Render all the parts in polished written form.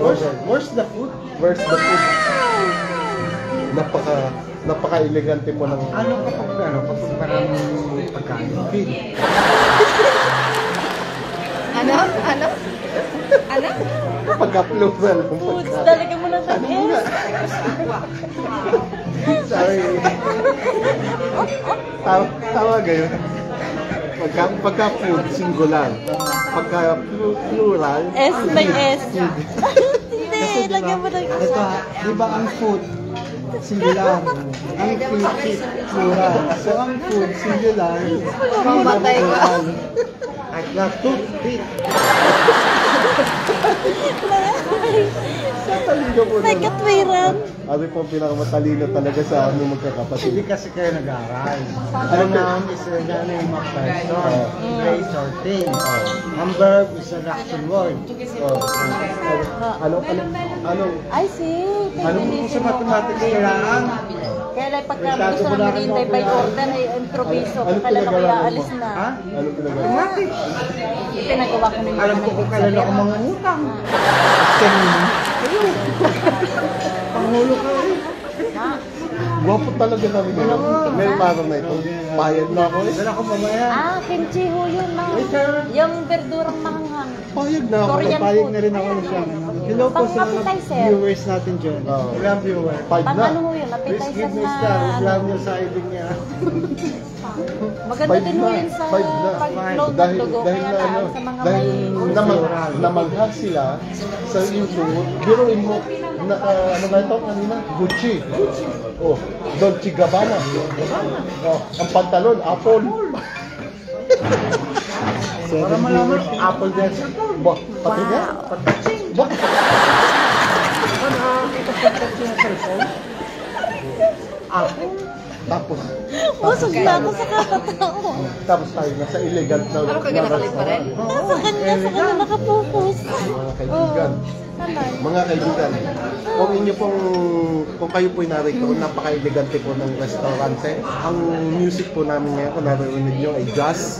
Where's the food? Where's the food? Napaka-elegante po ng... Ano kapag maraming pagkain? Ano? Pagka-plural. Foods, talaga mo lang ng S. Sorry. Tawa gayon. Pagka-food, singular. Pagka-plural... S may S. Hindi, lagyan mo ng S. Ito, di ba ang food, singular. Ang food, plural. So, ang food, singular. Mamatay ka. At the toothpick. Talino po May naman. katwiran. Abi po pinakamatalino talaga sa aming magkakapatid. Hindi kasi kayo nag-aaral. Ang noun is a yung mga person, place or thing. Ang verb is an action word. I see. Ano po sa mathematics kailangan? Kaya lang pagka gusto na maghintay by order ay improviso. Kailan ako aalis na. Ha? Anong pinagawa? Mathematics. Pinagawa ko ng Alam ko kung kailan ako mga utang. Pangulo ka rin. Gwapo talaga namin yun. May parang na ito. Payag na ako eh. Dala ko mamaya. Kimchi ho yun na. Yung verdurang mahanghang. Payag na ako. Korean Payag food. na rin ako siya. Hello po sa mga Pang-appetizer. viewers natin dyan. Ilang viewer. Payag Pang na. ano ho yun, Please appetizer give me na. star. Islam yung siding niya. Maganda din ho yun sa pag-flow ng dugo. Kaya lang sa mga may... Namanghag sila sa YouTube. Biruin mo, ano ba ito kanina? Gucci. Oh, Dolce Gabbana. Oh, ang pantalon, Apple. Para malaman, Apple dancer to. Ba, pati nga? Ba? Apple. Tapos, Usog na ako sa kapatao. tapos tayo nasa elegant na restaurant. Sa kanya nakapokus. Mga kaibigan. Naman. Mga kaibigan, kung kayo po'y narito, napaka-elegante po ng restaurante. Ang music po namin ngayon, kung naririnig nyo, ay jazz.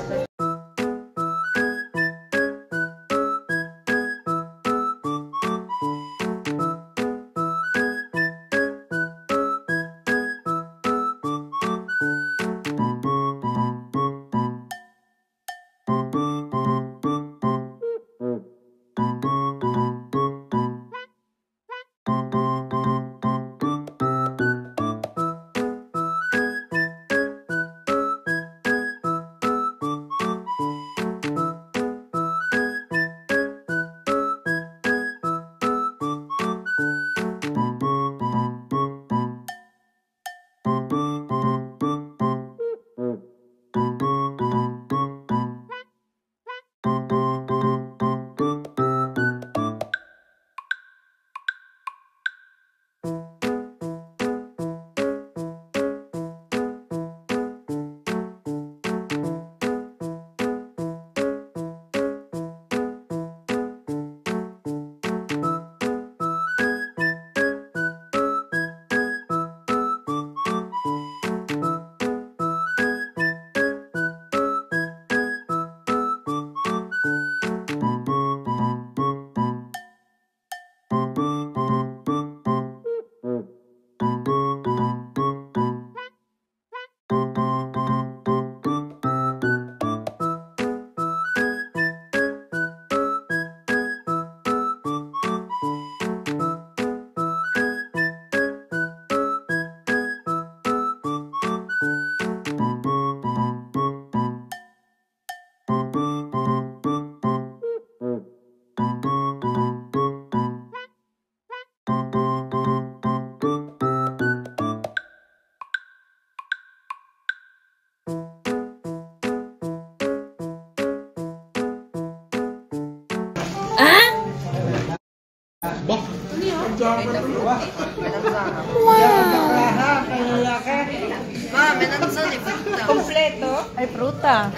Kompleto? Ay, fruta.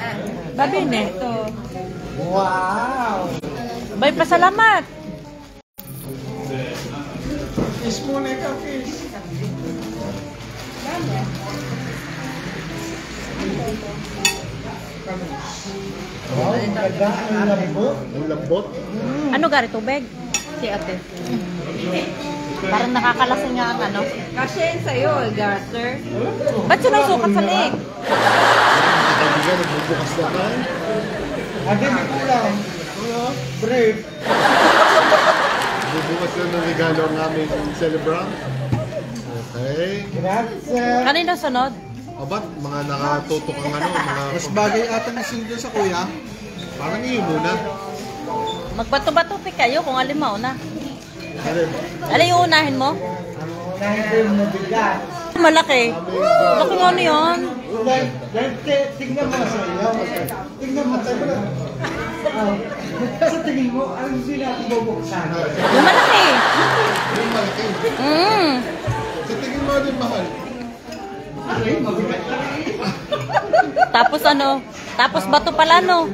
Babin eh. Wow! Bay, pasalamat. Fish muna ka, fish. Wow, ang ganda. Ang lambot. Ang lambot. Ano gari, tubig? si ate. Parang nakakalasing nga ang ano. Kasi yun sa'yo, garter. Ba't sinusukat sa leeg? Kaibigan, nagbubukas na ka. Ate, may kulang. Brave. Nagbubukas na ng regalo ang aming celebrant. Okay. Grazie. Kanina sunod? Abat, mga nakatutok ang ano, mga... Mas bagay ata ng single sa kuya. Parang iyo muna. Magbato-bato kayo kung alin mo na. Alin? Alin yung unahin mo? Unahin ko yung mabigat. Malaki. Laki nga ano yun? Tingnan mo sa iyo. Tingnan mo sa iyo. Sa tingin mo, ano hindi natin bubuksan? Yung malaki. Yung malaki. Sa tingin mo din mahal. Ay, mabigat ka rin. Tapos ano? Tapos bato pala no?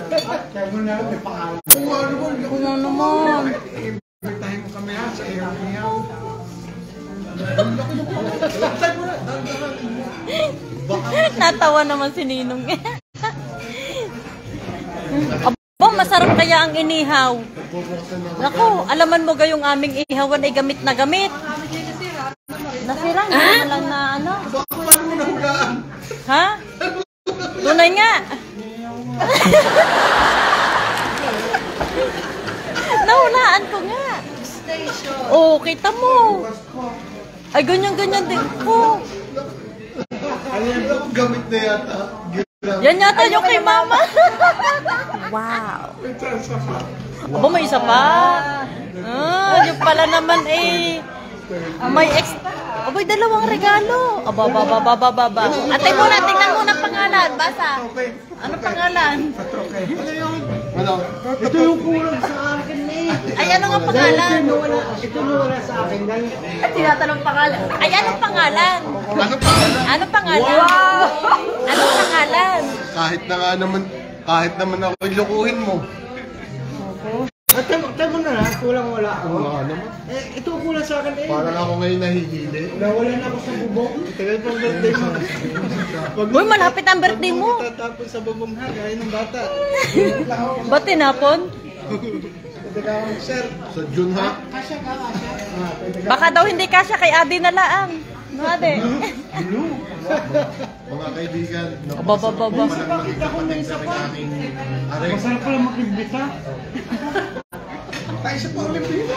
Kaya mo na, may pangalan. Kung ano mo, Kung ano naman. imbitahin mo kami ha sa iyo. Natawa naman si Ninong. Aba, masarap kaya ang inihaw. Naku, alaman mo gayong aming ihawan ay gamit na gamit. Nasira, hindi mo lang na ano. Ha? Tunay nga. Nahulaan ko nga. Oh, kita mo. Ay, ganyan-ganyan din ko. Gamit na yata. Yan yata yung kay mama. Wow. Aba, may isa pa. Yung pala naman eh. May abay, dalawang regalo. Aba. Ate muna, tingnan muna pangalan. Basa. Ano pangalan? Ano? Ito yung kulang sa akin eh. Ay, ano nga pangalan? Ito nawala sa akin. Dahil Tinatanong pangalan. Ay, anong pangalan? Ano pangalan? Anong pangalan? Anong pangalan? Kahit naman ako ilukuhin mo. Tama na lang, kulang wala ako. Wala naman. Eh, ito kulang sa akin eh. Parang ako ngayon nahihili. Nawalan ako sa bubong. Tagal pang birthday mo. Uy, malapit ang birthday mo. Tatapos sa bubong ha, gaya ng bata. Ba't tinapon? Sir, Sa June ha? Baka daw hindi kasya kay Adi na laang. No, Ade? Mga kaibigan. Aba. Palang nakikapatid sa aking aray. Masarap pala makimbita. tayo sa Paulimpino.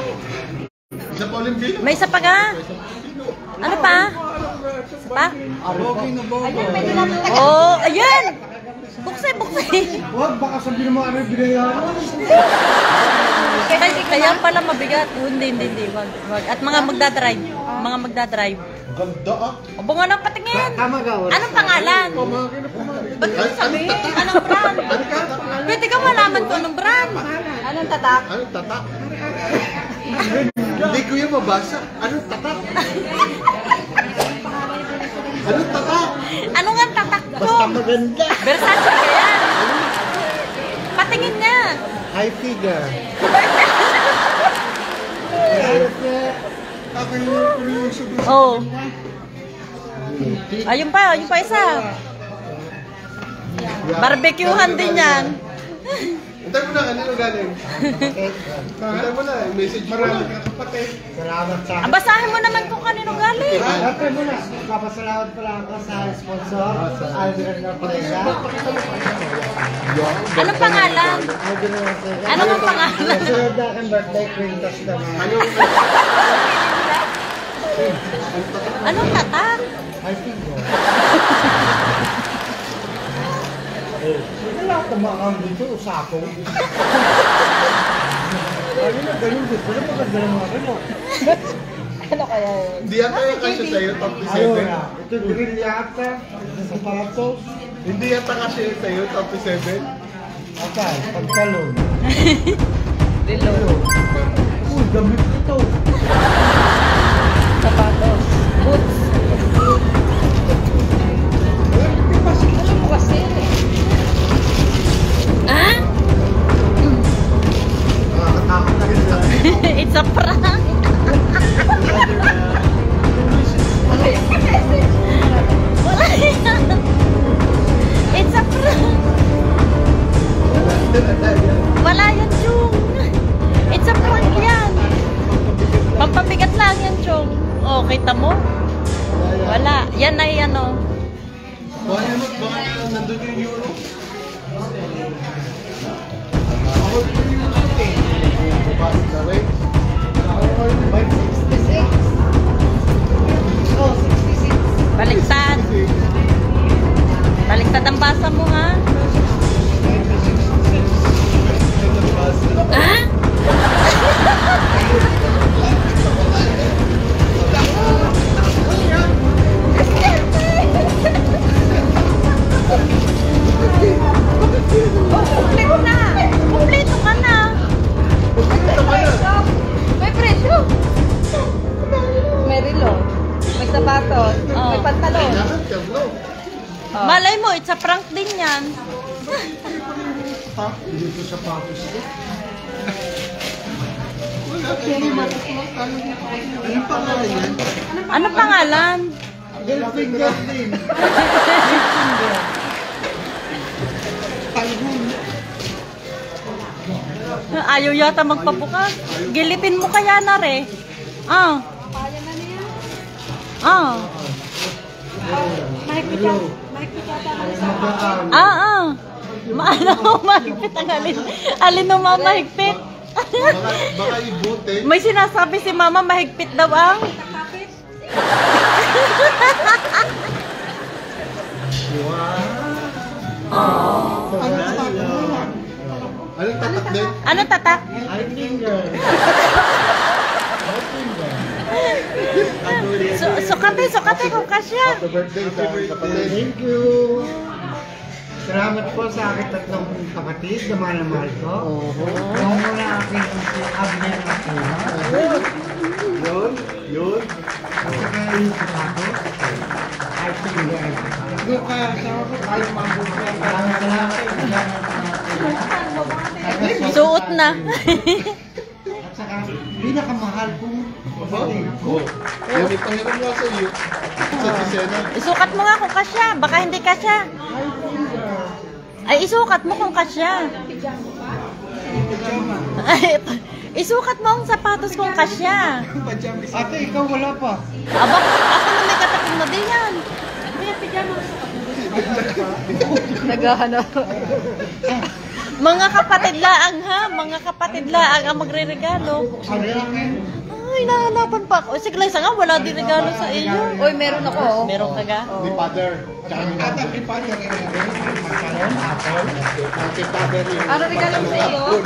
Sa Paulimpino. May isa pa ka? Ano pa? Isa pa? Bogi na bogo. Oh, ayan! Bukse. Huwag, baka sabihin mo ano yung binayaran. Kaya pala mabigat. Hindi. Wag. At mga magdadrive. Ganda ah. Abo nga nang patingin. Tama ka, wala. Anong pangalan? Ba't mo sabihin? Anong brand? Pwede ka malaman ko anong brand. Anong tatak? Anong tatak? Hindi ko yung mabasa. Anong tatak? Anong tatak? Ano nga tatak ko? Basta maganda. Versace ka yan. Patingin nga. High figure. Ako yung susunod. Oh. Ayun pa isa. Barbecuehan din yan. Hintay mo na, kanino galing? Hintay mo na, message mo na. Kapatid. Salamat sa akin. Basahin mo naman kung kanino galing. Ate mo na, papasalamat pala ako sa sponsor, Aldrin Ortega. Anong pangalan? Aldrin Ortega. Ano ang pangalan? Nasunod na aking birthday, Quintas naman. Anong tatak? High figure. Wala ka makakam dito, usako. Ano na, ganun dito. Wala pa ganda ng mga ganun. Ano kaya yun? Hindi yata yung kasya sa'yo, top Ayaw 7. na. Ito, grill yata. Sa paratos. Hindi yata kasya sa'yo, top 7. Okay, pagkalon. Dilo. Uy, gamit ito. Sapatos. Boots. Ano mo kasi? Ah? Nakakatakot na rin lang. It's a prank. Wala yan. It's a prank. Wala yan, Jung. It's a prank yan. kita mo? Wala. Yan ay ano. Baka nandun yung euro. Bumaba na rin. Baliktad. Baliktad ang basa mo, ha? Ah? Kumpleto na! Kumpleto ka na. May presyo! May relo, may sapatos, Oh. may pantalon. Kailangan terno. Malay mo, it's a prank din yan. Dito sa patos ko. Anong pangalan yan? Ano pangalan? Goldfinger din. Talbun. Ayaw yata magpabukas. Gilipin mo kaya na re. Ah. Ah. Ah. Maano, mahigpit ang alin. Alin no mama, mahigpit. Baka ibutin. May sinasabi si mama, mahigpit daw ang. Anong tatak din? Ano tatak? High finger. Sukate kung kasya. Happy birthday sa kapatid. Thank you. Salamat po sa aking tatlong kapatid na mahal na mahal ko. Yung muna aking si Abner Aquino. Yun. At saka yung sapatos. High finger. Doon ka, sama ko kahit mabuti. Maraming salamat. Suot na. At saka pinakamahal kong kapatid ko. Yan yung pangiram nga sa iyo. Sa Tisena. Isukat mo nga kung kasya. Baka hindi kasya. Ay, isukat mo kung kasya. Ay, isukat mo ang sapatos kung kasya. Ate, ikaw wala pa. Aba, ako na may katapin mo din yan. Naghahanap. Mga kapatid laang ha, mga kapatid laang ang magre-regalo. Ano lang eh? Ay, nahanapan pa ako. Sige, Liza nga, wala din regalo sa iyo. Uy, meron ako. Oh. Meron ka ga? Ni Father. Ata, ipader rin. Pantalon, apple. Kay Father yung Ano regalo ko sa iyo? pantalon.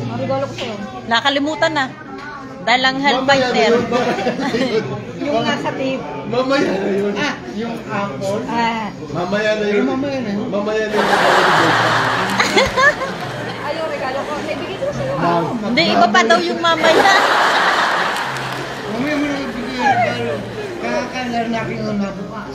Ano regalo ko sa iyo? Nakalimutan na. Dahil lang Mamaya na helpfighter. yun, mamaya na yun. Yung nasa tip. Mamaya na yun. Yung apple. Ah. Mamaya na yun. Mamaya na yun. Mamaya na yun. Ay, yung regalo ko. Ibigay ko sa iyo. Hindi, iba pa daw yung mamaya. Mamaya mo na ibigay yung regalo. Kakakalar na aking una bukas.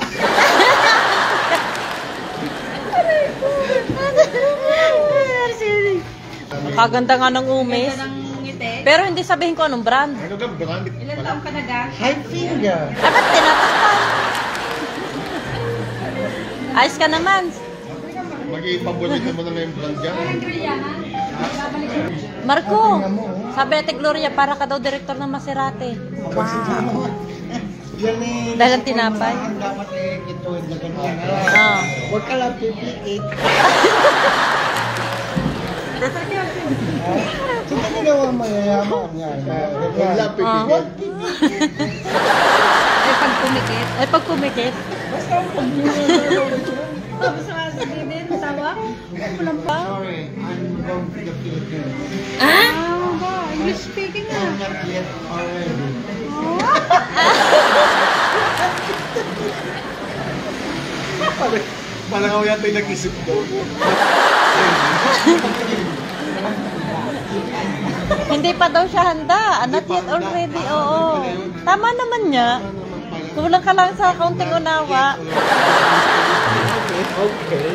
Kaganda nga ng umis. Ng ngiti. Pero hindi sabihin ko anong brand. Ano ka? Branded Ilan pala. taong ka na ga? High finger. Dapat tinatakpan. Ayos ka naman. Mag-ipaborito mo na nga yung brand dyan. Marco, sabi Ate Gloria, para ka daw direktor ng Maserati. Wow. Yan eh. Dahil ang tinapay. Dapat eh, ituwid na ganyan. Ah. Huwag ka lang pipikit. Sino ginawa mayayaman yan? Huwag lang pipigil. Ay, pag pumikit. Ay, pag kumikit. Tapos nga si Bibin, tawa. Walang pa. Sorry, I'm going to the Philippines. Ah, ba? English speaking na. I'm not yet already. Parang ako yata yung nag-isip doon. Hindi pa daw siya handa. Not yet already. Oo. Tama naman niya. Kulang ka lang sa kaunting unawa. Okay.